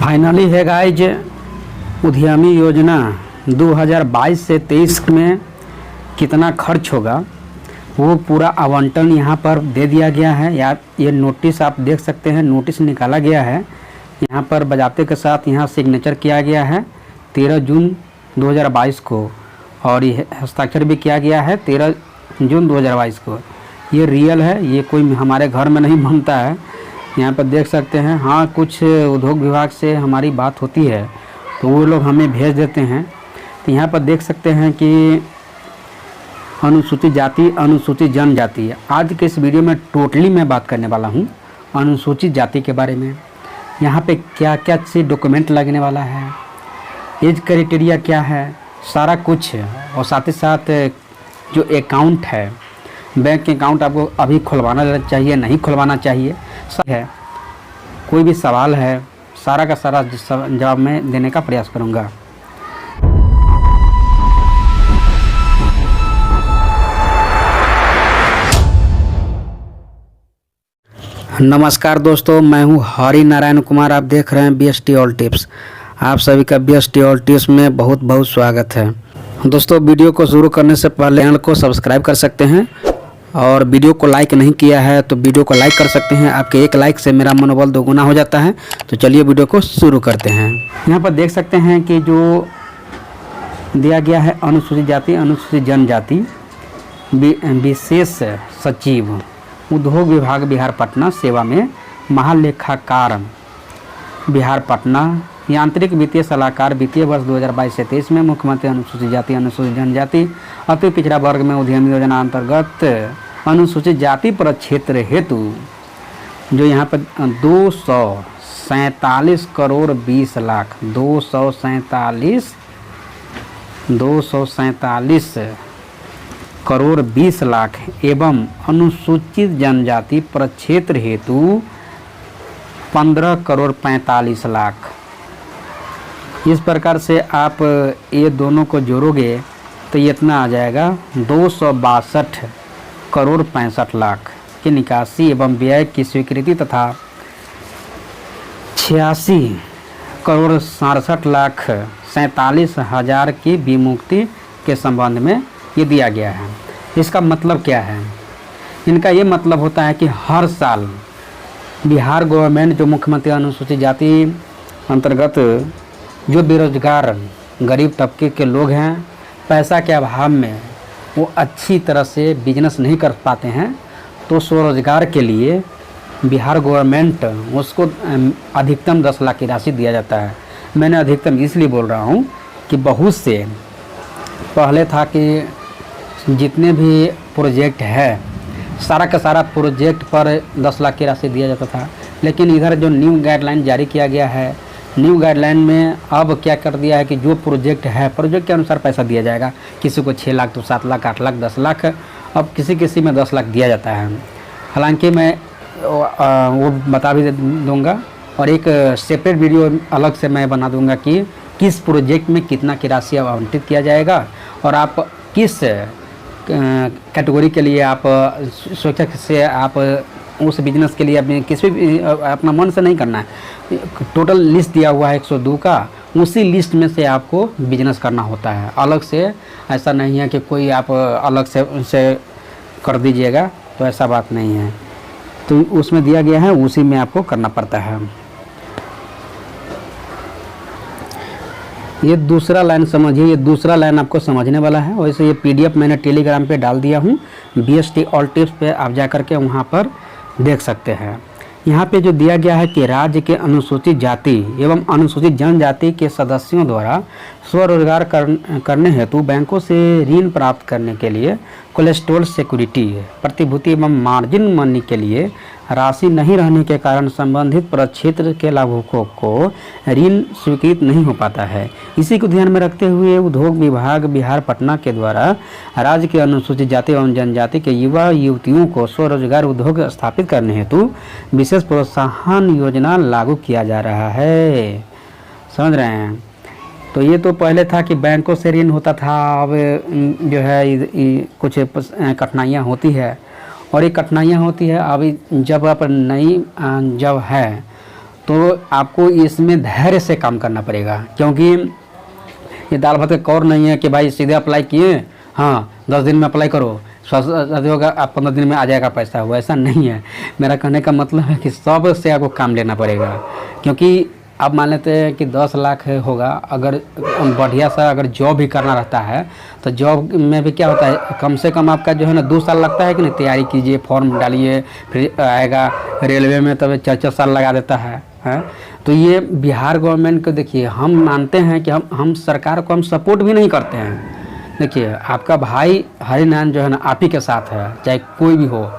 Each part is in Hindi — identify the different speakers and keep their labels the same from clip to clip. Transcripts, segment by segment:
Speaker 1: फाइनली है गाइज, उद्यमी योजना 2022 से 23 में कितना खर्च होगा वो पूरा आवंटन यहाँ पर दे दिया गया है। यार ये नोटिस आप देख सकते हैं, नोटिस निकाला गया है यहाँ पर बजाते के साथ यहाँ सिग्नेचर किया गया है 13 जून 2022 को, और ये हस्ताक्षर भी किया गया है 13 जून 2022 को। ये रियल है, ये कोई हमारे घर में नहीं बनता है। यहाँ पर देख सकते हैं। हाँ, कुछ उद्योग विभाग से हमारी बात होती है तो वो लोग हमें भेज देते हैं। तो यहाँ पर देख सकते हैं कि अनुसूचित जाति, अनुसूचित जनजाति। आज के इस वीडियो में टोटली मैं बात करने वाला हूँ अनुसूचित जाति के बारे में। यहाँ पे क्या क्या से डॉक्यूमेंट लगने वाला है, एज क्राइटेरिया क्या है, सारा कुछ है। और साथ ही साथ जो अकाउंट है, बैंक अकाउंट आपको अभी खुलवाना चाहिए, नहीं खुलवाना चाहिए, सब है। कोई भी सवाल है, सारा का सारा जवाब मैं देने का प्रयास करूँगा। नमस्कार दोस्तों, मैं हूं हरि नारायण कुमार। आप देख रहे हैं BST ऑल टिप्स। आप सभी का BST ऑल टिप्स में बहुत बहुत स्वागत है। दोस्तों, वीडियो को शुरू करने से पहले चैनल को सब्सक्राइब कर सकते हैं, और वीडियो को लाइक नहीं किया है तो वीडियो को लाइक कर सकते हैं। आपके एक लाइक से मेरा मनोबल दोगुना हो जाता है। तो चलिए वीडियो को शुरू करते हैं। यहाँ पर देख सकते हैं कि जो दिया गया है अनुसूचित जाति, अनुसूचित जनजाति विशेष सचिव, उद्योग विभाग बिहार पटना सेवा में महालेखाकार बिहार पटना, यांत्रिक वित्तीय सलाहकार, वित्तीय वर्ष 2022 से 23 में मुख्यमंत्री अनुसूचित जाति, अनुसूचित जनजाति, अति पिछड़ा वर्ग में उद्यमी योजना अंतर्गत अनुसूचित जाति पर क्षेत्र हेतु जो यहाँ पर 247 करोड़ 20 लाख 247 करोड़ 20 लाख एवं अनुसूचित जनजाति पर क्षेत्र हेतु 15 करोड़ 45 लाख। इस प्रकार से आप ये दोनों को जोड़ोगे तो ये इतना आ जाएगा 262 करोड़ 65 लाख की निकासी एवं व्यय की स्वीकृति तथा 86 करोड़ 67 लाख 47 हज़ार की विमुक्ति के संबंध में ये दिया गया है। इसका मतलब क्या है? इनका ये मतलब होता है कि हर साल बिहार गवर्नमेंट जो मुख्यमंत्री अनुसूचित जाति अंतर्गत जो बेरोजगार गरीब तबके के लोग हैं, पैसा के अभाव में वो अच्छी तरह से बिजनेस नहीं कर पाते हैं, तो स्वरोजगार के लिए बिहार गवर्नमेंट उसको अधिकतम 10 लाख की राशि दिया जाता है। मैंने अधिकतम इसलिए बोल रहा हूँ कि बहुत से पहले था कि जितने भी प्रोजेक्ट है, सारा का सारा प्रोजेक्ट पर 10 लाख की राशि दिया जाता था। लेकिन इधर जो न्यू गाइडलाइन जारी किया गया है, न्यू गाइडलाइन में अब क्या कर दिया है कि जो प्रोजेक्ट है, प्रोजेक्ट के अनुसार पैसा दिया जाएगा। किसी को 6 लाख तो 7 लाख, 8 लाख, 10 लाख, अब किसी में 10 लाख दिया जाता है। हालांकि मैं वो बता भी दूंगा, और एक सेपरेट वीडियो अलग से मैं बना दूंगा कि किस प्रोजेक्ट में कितना की राशि आवंटित किया जाएगा, और आप किस कैटेगरी के लिए आप स्वेच्छा से आप उस बिजनेस के लिए अपने किसी भी अपना मन से नहीं करना है। टोटल लिस्ट दिया हुआ है 102 का, उसी लिस्ट में से आपको बिजनेस करना होता है। अलग से ऐसा नहीं है कि कोई आप अलग से कर दीजिएगा, तो ऐसा बात नहीं है। तो उसमें दिया गया है, उसी में आपको करना पड़ता है। ये दूसरा लाइन समझिए, ये दूसरा लाइन आपको समझने वाला है। वैसे ये PDF मैंने टेलीग्राम पे डाल दिया हूँ, BST ऑल टिप्स पे आप जा कर के वहाँ पर देख सकते हैं। यहाँ पे जो दिया गया है कि राज्य के अनुसूचित जाति एवं अनुसूचित जनजाति के सदस्यों द्वारा स्वरोजगार करने हेतु बैंकों से ऋण प्राप्त करने के लिए कोलेस्ट्रोल सिक्योरिटी, प्रतिभूति एवं मार्जिन मनी के लिए राशि नहीं रहने के कारण संबंधित प्रक्षेत्र के लाभुकों को ऋण स्वीकृत नहीं हो पाता है। इसी को ध्यान में रखते हुए उद्योग विभाग बिहार पटना के द्वारा राज्य के अनुसूचित जाति एवं जनजाति के युवा युवतियों को स्वरोजगार उद्योग स्थापित करने हेतु विशेष प्रोत्साहन योजना लागू किया जा रहा है। समझ रहे हैं? तो ये तो पहले था कि बैंकों से ऋण होता था, अब जो है कुछ कठिनाइयाँ होती है, और ये कठिनाइयाँ होती है। अभी जब आप नई जब है तो आपको इसमें धैर्य से काम करना पड़ेगा, क्योंकि ये दाल भात का कौर नहीं है कि भाई सीधे अप्लाई किए, हाँ 10 दिन में अप्लाई करो, स्वास्थ्य होगा, आप 15 दिन में आ जाएगा पैसा, वो ऐसा नहीं है। मेरा कहने का मतलब है कि सब से आपको काम लेना पड़ेगा, क्योंकि आप मान लेते हैं कि 10 लाख होगा, अगर बढ़िया सा अगर जॉब भी करना रहता है तो जॉब में भी क्या होता है, कम से कम आपका जो है ना 2 साल लगता है कि नहीं, तैयारी कीजिए, फॉर्म डालिए, फिर आएगा। रेलवे में तब 4-4 साल लगा देता है। तो ये बिहार गवर्नमेंट को देखिए, हम मानते हैं कि हम सरकार को हम सपोर्ट भी नहीं करते हैं। देखिए आपका भाई हरिनारायण जो है ना आप ही के साथ है, चाहे कोई भी हो।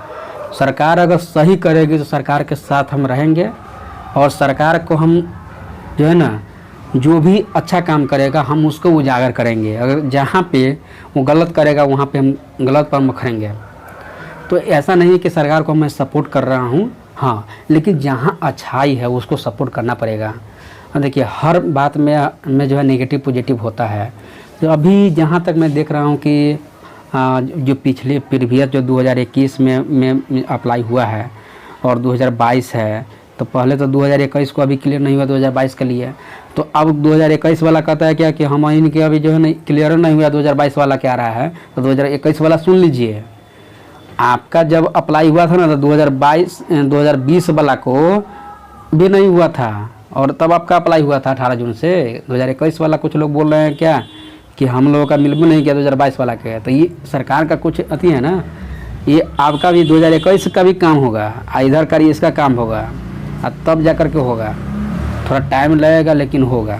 Speaker 1: सरकार अगर सही करेगी तो सरकार के साथ हम रहेंगे, और सरकार को हम जो है ना जो भी अच्छा काम करेगा हम उसको उजागर करेंगे। अगर जहाँ पे वो गलत करेगा वहाँ पे हम गलत पर मुखरेंगे। तो ऐसा नहीं है कि सरकार को मैं सपोर्ट कर रहा हूँ, हाँ, लेकिन जहाँ अच्छाई है उसको सपोर्ट करना पड़ेगा। देखिए हर बात में जो है नेगेटिव पॉजिटिव होता है। तो अभी जहाँ तक मैं देख रहा हूँ कि जो पिछले प्रीवियस जो 2021 में अप्लाई हुआ है और 2022 है, तो पहले तो 2021 को अभी क्लियर नहीं हुआ, 2022 के लिए। तो अब 2021 वाला कहता है क्या कि हम इनके अभी जो है ना क्लियर नहीं हुआ, 2022 वाला क्या रहा है, तो 2021 वाला सुन लीजिए। आपका जब अप्लाई हुआ था ना तो 2020 वाला को भी नहीं हुआ था, और तब आपका अप्लाई हुआ था 18 जून से। 2021 वाला कुछ लोग बोल रहे हैं क्या कि हम लोगों का मिल भी नहीं किया 2022 वाला के। तो ये सरकार का कुछ अति है ना, ये आपका भी 2021 का भी काम होगा, इधर का इसका काम होगा, तब जा कर के होगा। थोड़ा टाइम लगेगा लेकिन होगा।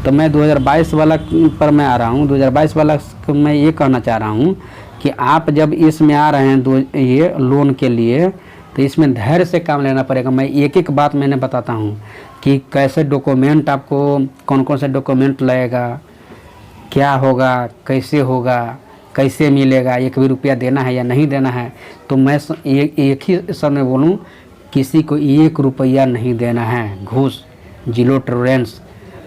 Speaker 1: तो मैं 2022 वाला पर मैं आ रहा हूँ। 2022 वाला को मैं ये कहना चाह रहा हूँ कि आप जब इसमें आ रहे हैं ये लोन के लिए, तो इसमें धैर्य से काम लेना पड़ेगा। मैं एक एक बात मैंने बताता हूँ कि कैसे डॉक्यूमेंट आपको, कौन कौन से डॉक्यूमेंट लगेगा, क्या होगा, कैसे होगा, कैसे मिलेगा, 1 भी रुपया देना है या नहीं देना है। तो मैं एक ही शब्द में बोलूँ, किसी को 1 रुपया नहीं देना है, घूस, जीरो टॉलरेंस।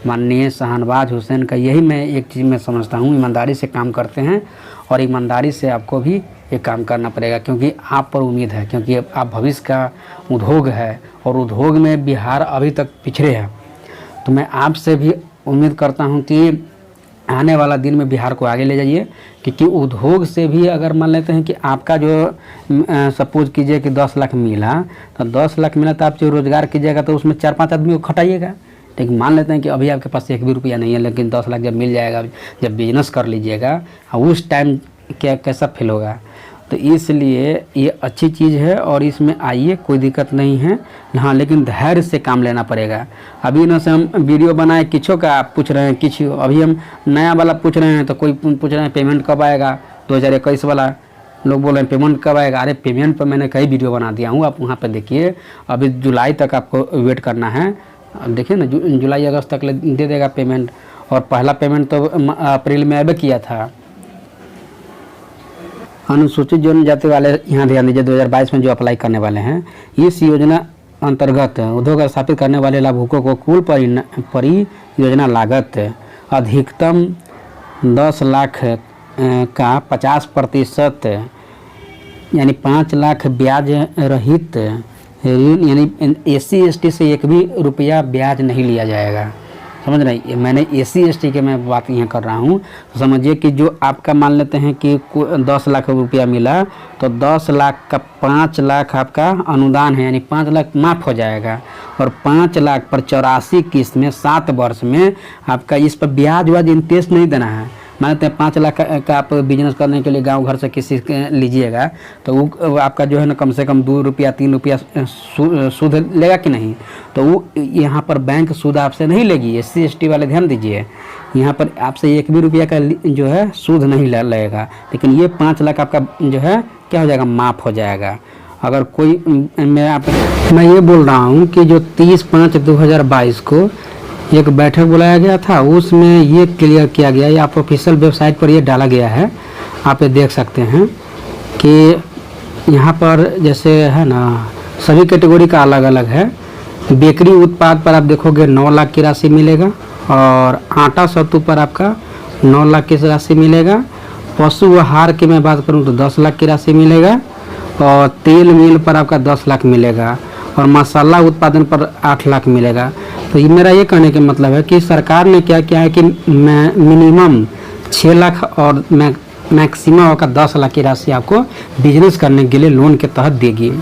Speaker 1: माननीय शाहनवाज हुसैन का यही मैं एक चीज़ में समझता हूँ, ईमानदारी से काम करते हैं, और ईमानदारी से आपको भी ये काम करना पड़ेगा, क्योंकि आप पर उम्मीद है, क्योंकि आप भविष्य का उद्योग है, और उद्योग में बिहार अभी तक पिछड़े है। तो मैं आपसे भी उम्मीद करता हूँ कि आने वाला दिन में बिहार को आगे ले जाइए, क्योंकि उद्योग से भी अगर मान लेते हैं कि आपका जो सपोज कीजिए कि 10 लाख मिला, तो 10 लाख मिला तो आप जो रोज़गार कीजिएगा तो उसमें 4-5 आदमी को खटाइएगा। लेकिन मान लेते हैं कि अभी आपके पास 1 भी रुपया नहीं है, लेकिन 10 लाख जब मिल जाएगा, जब बिजनेस कर लीजिएगा, उस टाइम कैसा फील होगा। तो इसलिए ये अच्छी चीज़ है, और इसमें आइए, कोई दिक्कत नहीं है। हाँ, लेकिन धैर्य से काम लेना पड़ेगा। अभी ना से हम वीडियो बनाए किछो का आप पूछ रहे हैं, किसी अभी हम नया वाला पूछ रहे हैं, तो कोई पूछ रहे हैं पेमेंट कब आएगा, 2021 वाला लोग बोल रहे हैं पेमेंट कब आएगा। अरे पेमेंट पर मैंने कई वीडियो बना दिया हूँ, आप वहाँ पर देखिए। अभी जुलाई तक आपको वेट करना है। देखिए ना, जुलाई अगस्त तक दे देगा पेमेंट, और पहला पेमेंट तो अप्रैल में अभी किया था। अनुसूचित जनजाति वाले यहाँ ध्यान दीजिए, 2022 में जो अप्लाई करने वाले हैं, इस योजना अंतर्गत उद्योग स्थापित करने वाले लाभुकों को कुल परियोजना लागत अधिकतम 10 लाख का 50% यानी 5 लाख ब्याज रहित ऋण, यानी SC ST से 1 भी रुपया ब्याज नहीं लिया जाएगा। समझ रहे, मैंने SC ST के मैं बात यहाँ कर रहा हूँ। तो समझिए कि जो आपका मान लेते हैं कि 10 लाख रुपया मिला, तो 10 लाख का 5 लाख आपका अनुदान है, यानी 5 लाख माफ़ हो जाएगा, और 5 लाख पर 84 किस्त में 7 वर्ष में आपका इस पर ब्याज व्याज इंटरेस्ट नहीं देना है। मानते हैं 5 लाख का आप बिजनेस करने के लिए गांव घर से किसी लीजिएगा, तो वो आपका जो है ना कम से कम 2 रुपया 3 रुपया सूद लेगा कि नहीं। तो वो यहाँ पर बैंक सूद आपसे नहीं लेगी। SC ST वाले ध्यान दीजिए, यहाँ पर आपसे 1 भी रुपया का जो है सूद नहीं लगेगा। लेकिन ये 5 लाख आपका जो है क्या हो जाएगा, माफ़ हो जाएगा। अगर कोई मैं ये बोल रहा हूँ कि जो 30/5/2022 को एक बैठक बुलाया गया था, उसमें ये क्लियर किया गया, ये आप ऑफिशियल वेबसाइट पर ये डाला गया है, आप ये देख सकते हैं कि यहाँ पर जैसे है ना सभी कैटेगरी का अलग अलग है। बेकरी उत्पाद पर आप देखोगे 9 लाख की राशि मिलेगा, और आटा सत्तू पर आपका 9 लाख की राशि मिलेगा। पशु आहार की मैं बात करूँ तो 10 लाख की राशि मिलेगा, और तेल मिल पर आपका 10 लाख मिलेगा, और मसाला उत्पादन पर 8 लाख मिलेगा। तो ये मेरा ये कहने का मतलब है कि सरकार ने क्या किया है कि मिनिमम 6 लाख और मैक्सिमम होगा 10 लाख की राशि आपको बिजनेस करने के लिए लोन के तहत देगी।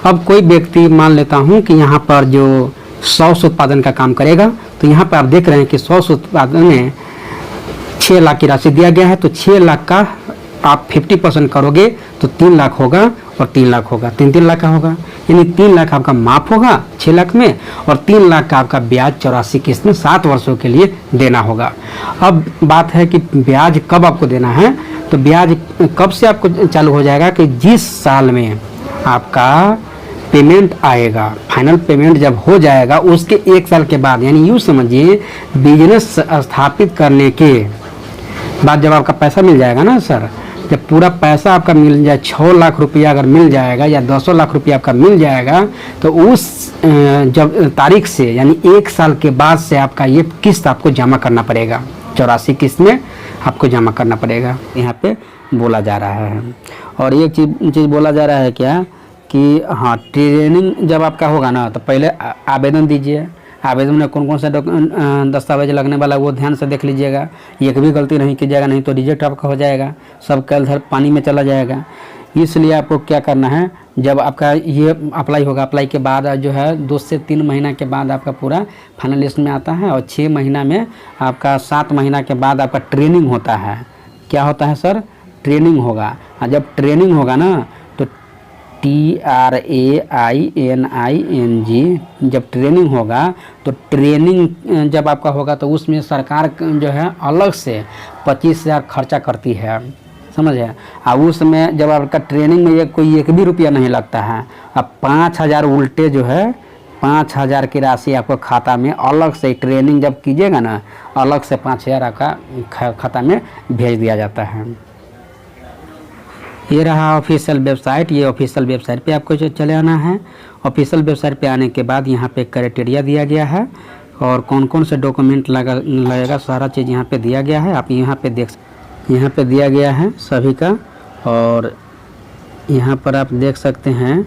Speaker 1: अब कोई व्यक्ति मान लेता हूँ कि यहाँ पर जो सॉस उत्पादन का काम करेगा, तो यहाँ पर आप देख रहे हैं कि सॉस उत्पादन में 6 लाख की राशि दिया गया है। तो 6 लाख का आप 50% करोगे तो 3 लाख होगा और 3 लाख होगा, 3 लाख का होगा, यानी 3 लाख आपका माफ होगा 6 लाख में, और 3 लाख का आपका ब्याज 84 किस्त में 7 वर्षों के लिए देना होगा। अब बात है कि ब्याज कब आपको देना है, तो ब्याज कब से आपको चालू हो जाएगा कि जिस साल में आपका पेमेंट आएगा, फाइनल पेमेंट जब हो जाएगा उसके 1 साल के बाद, यानी यूँ समझिए बिजनेस स्थापित करने के बाद जब आपका पैसा मिल जाएगा ना सर, जब पूरा पैसा आपका मिल जाए 6 लाख रुपया अगर मिल जाएगा या 200 लाख रुपया आपका मिल जाएगा, तो उस जब तारीख से यानी 1 साल के बाद से आपका ये किस्त आपको जमा करना पड़ेगा, 84 किस्त में आपको जमा करना पड़ेगा, यहाँ पे बोला जा रहा है। और एक चीज़ बोला जा रहा है क्या कि हाँ, ट्रेनिंग जब आपका होगा ना तो पहले आवेदन दीजिए। आवेदन में कौन कौन सा दस्तावेज लगने वाला वो ध्यान से देख लीजिएगा, एक भी गलती नहीं कीजिएगा, नहीं तो रिजेक्ट आपका हो जाएगा, सब कल धर पानी में चला जाएगा। इसलिए आपको क्या करना है, जब आपका ये अप्लाई होगा, अप्लाई के बाद जो है 2 से 3 महीना के बाद आपका पूरा फाइनल लिस्ट में आता है, और 6 महीना में आपका 7 महीना के बाद आपका ट्रेनिंग होता है। क्या होता है सर, ट्रेनिंग होगा। जब ट्रेनिंग होगा ना तो TRAINING, जब ट्रेनिंग होगा तो ट्रेनिंग जब आपका होगा तो उसमें सरकार जो है अलग से 25,000 खर्चा करती है, समझे। और उसमें जब आपका ट्रेनिंग में कोई 1 भी रुपया नहीं लगता है, अब 5,000 उल्टे जो है 5,000 की राशि आपको खाता में अलग से, ट्रेनिंग जब कीजिएगा ना अलग से 5,000 आपका खाता में भेज दिया जाता है। ये रहा ऑफिशियल वेबसाइट। ये ऑफिशियल वेबसाइट पे आपको चले आना है। ऑफिशियल वेबसाइट पे आने के बाद यहाँ पे क्राइटेरिया दिया गया है और कौन कौन से डॉक्यूमेंट लगेगा सारा चीज़ यहाँ पे दिया गया है। आप यहाँ पे दिया गया है सभी का, और यहाँ पर आप देख सकते हैं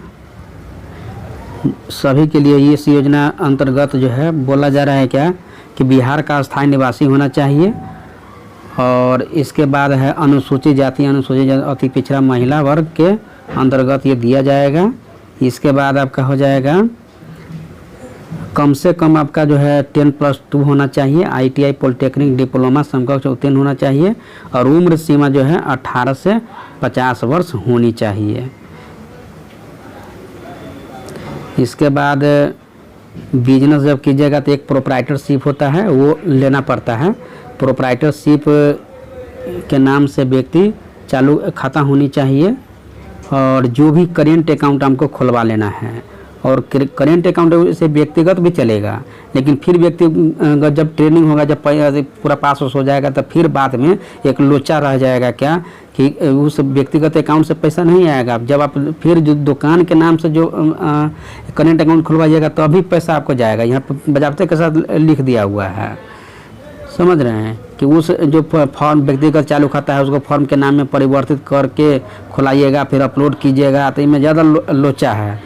Speaker 1: सभी के लिए इस योजना अंतर्गत जो है बोला जा रहा है क्या कि बिहार का स्थायी निवासी होना चाहिए, और इसके बाद है अनुसूचित जाति, अनुसूचित अति पिछड़ा महिला वर्ग के अंतर्गत ये दिया जाएगा। इसके बाद आपका हो जाएगा कम से कम आपका जो है 10+2 होना चाहिए, ITI पॉलिटेक्निक डिप्लोमा समकक्ष उत्तीर्ण होना चाहिए, और उम्र सीमा जो है 18 से 50 वर्ष होनी चाहिए। इसके बाद बिजनेस जब कीजिएगा तो एक प्रोप्राइटरशिप होता है, वो लेना पड़ता है। प्रोप्राइटरशिप के नाम से व्यक्ति चालू खाता होनी चाहिए, और जो भी करेंट अकाउंट हमको खुलवा लेना है, और करेंट अकाउंट से व्यक्तिगत भी चलेगा, लेकिन फिर व्यक्तिगत जब ट्रेनिंग होगा, जब पूरा पास हो जाएगा तो फिर बाद में एक लोचा रह जाएगा क्या कि उस व्यक्तिगत अकाउंट से पैसा नहीं आएगा। जब आप फिर जो दुकान के नाम से जो करेंट अकाउंट खुलवाइएगा तो अभी पैसा आपको जाएगा। यहाँ पर बजाबते के साथ लिख दिया हुआ है, समझ रहे हैं कि उस जो फॉर्म व्यक्तिगत चालू खाता है उसको फॉर्म के नाम में परिवर्तित करके खुलाइएगा, फिर अपलोड कीजिएगा, तो इनमें ज़्यादा लोचा है।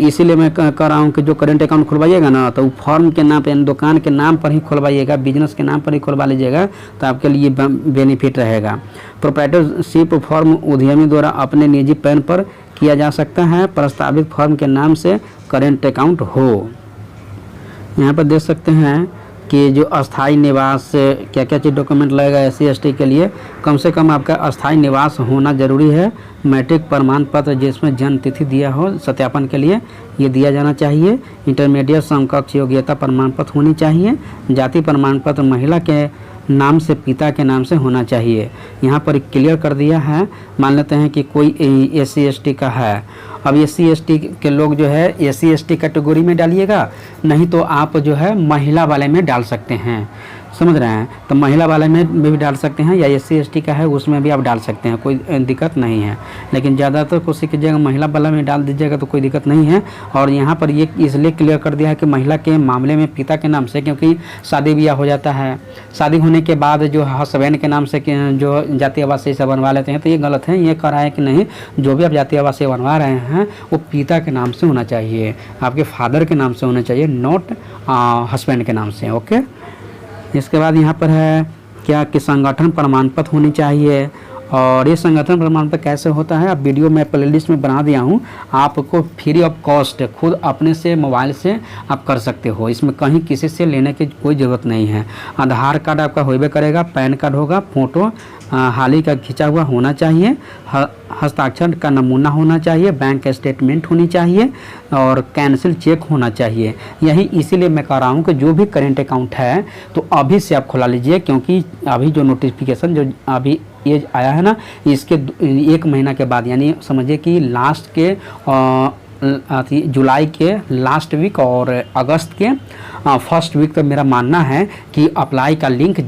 Speaker 1: इसीलिए मैं कह रहा हूँ कि जो करेंट अकाउंट खुलवाइएगा ना तो वो फॉर्म के नाम पे, दुकान के नाम पर ही खुलवाइएगा, बिजनेस के नाम पर ही खुलवा लीजिएगा, तो आपके लिए बेनिफिट रहेगा। प्रोप्राइटरशिप फॉर्म उद्यमी द्वारा अपने निजी पैन पर किया जा सकता है, प्रस्तावित फॉर्म के नाम से करेंट अकाउंट हो। यहाँ पर देख सकते हैं कि जो अस्थाई निवास क्या क्या चीज़ डॉक्यूमेंट लगेगा SC/ST के लिए। कम से कम आपका अस्थाई निवास होना जरूरी है। मैट्रिक प्रमाण पत्र जिसमें जन्म तिथि दिया हो सत्यापन के लिए ये दिया जाना चाहिए। इंटरमीडिएट समकक्ष योग्यता प्रमाण पत्र होनी चाहिए। जाति प्रमाण पत्र महिला के नाम से पिता के नाम से होना चाहिए। यहाँ पर क्लियर कर दिया है। मान लेते हैं कि कोई SC/ST का है, अब SC/ST के लोग जो है SC/ST कैटेगरी में डालिएगा, नहीं तो आप जो है महिला वाले में डाल सकते हैं। समझ रहे हैं। तो महिला वाले में भी डाल सकते हैं, या SC ST का है उसमें भी आप डाल सकते हैं, कोई दिक्कत नहीं है। लेकिन ज़्यादातर कोशिश कीजिएगा महिला वाला में डाल दीजिएगा तो कोई दिक्कत नहीं है। और यहाँ पर ये इसलिए क्लियर कर दिया है कि महिला के मामले में पिता के नाम से, क्योंकि शादी ब्याह हो जाता है, शादी होने के बाद जो हस्बैंड के नाम से जो जातीय आवासीय से बनवा लेते हैं, तो ये गलत है। ये कह रहा है कि नहीं, जो भी आप जातीय आवासीय बनवा रहे हैं वो पिता के नाम से होना चाहिए, आपके फादर के नाम से होना चाहिए, नॉट हस्बैंड के नाम से। ओके। इसके बाद यहाँ पर है क्या कि संगठन प्रमाण पत्र होनी चाहिए। और ये संगठन प्रमाण पत्र कैसे होता है, आप वीडियो में प्लेलिस्ट में बना दिया हूँ, आपको फ्री ऑफ कॉस्ट खुद अपने से मोबाइल से आप कर सकते हो। इसमें कहीं किसी से लेने की कोई ज़रूरत नहीं है। आधार कार्ड आपका होबे करेगा, पैन कार्ड होगा, फ़ोटो हाल ही का खींचा हुआ होना चाहिए, हस्ताक्षर का नमूना होना चाहिए, बैंक स्टेटमेंट होनी चाहिए और कैंसिल चेक होना चाहिए। यही इसीलिए मैं कह रहा हूँ कि जो भी करेंट अकाउंट है तो अभी से आप खुला लीजिए, क्योंकि अभी जो नोटिफिकेशन जो अभी ये आया है ना, इसके 1 महीना के बाद, यानी समझिए कि लास्ट के जुलाई के लास्ट वीक और अगस्त के फर्स्ट वीक तक मेरा मानना है कि अप्लाई का लिंक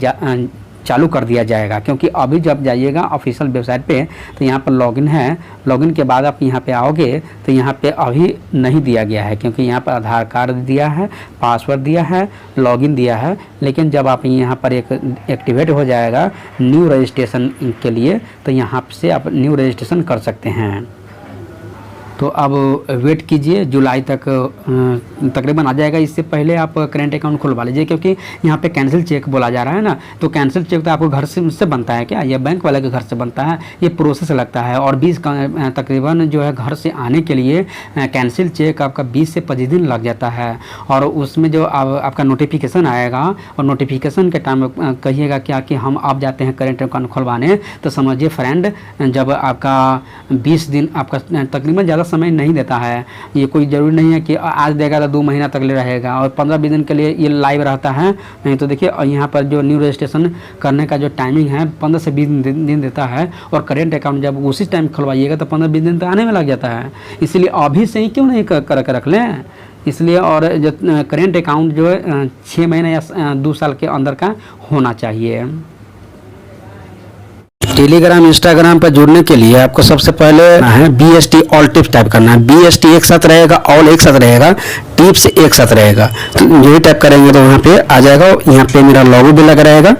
Speaker 1: चालू कर दिया जाएगा। क्योंकि अभी जब जाइएगा ऑफिशियल वेबसाइट पे तो यहाँ पर लॉगिन है, लॉगिन के बाद आप यहाँ पे आओगे तो यहाँ पे अभी नहीं दिया गया है, क्योंकि यहाँ पर आधार कार्ड दिया है, पासवर्ड दिया है, लॉगिन दिया है। लेकिन जब आप यहाँ पर एक एक्टिवेट हो जाएगा न्यू रजिस्ट्रेशन के लिए, तो यहाँ से आप न्यू रजिस्ट्रेशन कर सकते हैं। तो अब वेट कीजिए, जुलाई तक तकरीबन आ जाएगा। इससे पहले आप करेंट अकाउंट खुलवा लीजिए, क्योंकि यहाँ पे कैंसिल चेक बोला जा रहा है ना, तो कैंसिल चेक तो आपको घर से बनता है क्या, या बैंक वाले के घर से बनता है, ये प्रोसेस लगता है। और 20 तकरीबन जो है घर से आने के लिए कैंसिल चेक आपका 20 से 25 दिन लग जाता है। और उसमें जो आपका नोटिफिकेशन आएगा, और नोटिफिकेशन के टाइम कहिएगा क्या कि हम आप जाते हैं करेंट अकाउंट खुलवाने, तो समझिए फ्रेंड, जब आपका 20 दिन आपका तकरीबन ज़्यादा समय नहीं देता है। ये कोई ज़रूरी नहीं है कि आज देगा तो 2 महीना तक ले रहेगा, और 15-20 दिन के लिए ये लाइव रहता है। नहीं तो देखिए यहाँ पर जो न्यू रजिस्ट्रेशन करने का जो टाइमिंग है 15 से 20 दिन देता है, और करेंट अकाउंट जब उसी टाइम खुलवाइएगा तो 15-20 दिन तक आने में लग जाता है। इसलिए अभी से ही क्यों नहीं कर रख लें, इसलिए। और जो करेंट अकाउंट जो है 6 महीने या 2 साल के अंदर का होना चाहिए। टेलीग्राम इंस्टाग्राम पर जुड़ने के लिए आपको सबसे पहले है BST ऑल टिप्स टाइप करना है। BST एक साथ रहेगा, ऑल एक साथ रहेगा, टिप्स एक साथ रहेगा। तो जो ही टाइप करेंगे तो वहाँ पे आ जाएगा। यहाँ पे मेरा लोगो भी लगा रहेगा।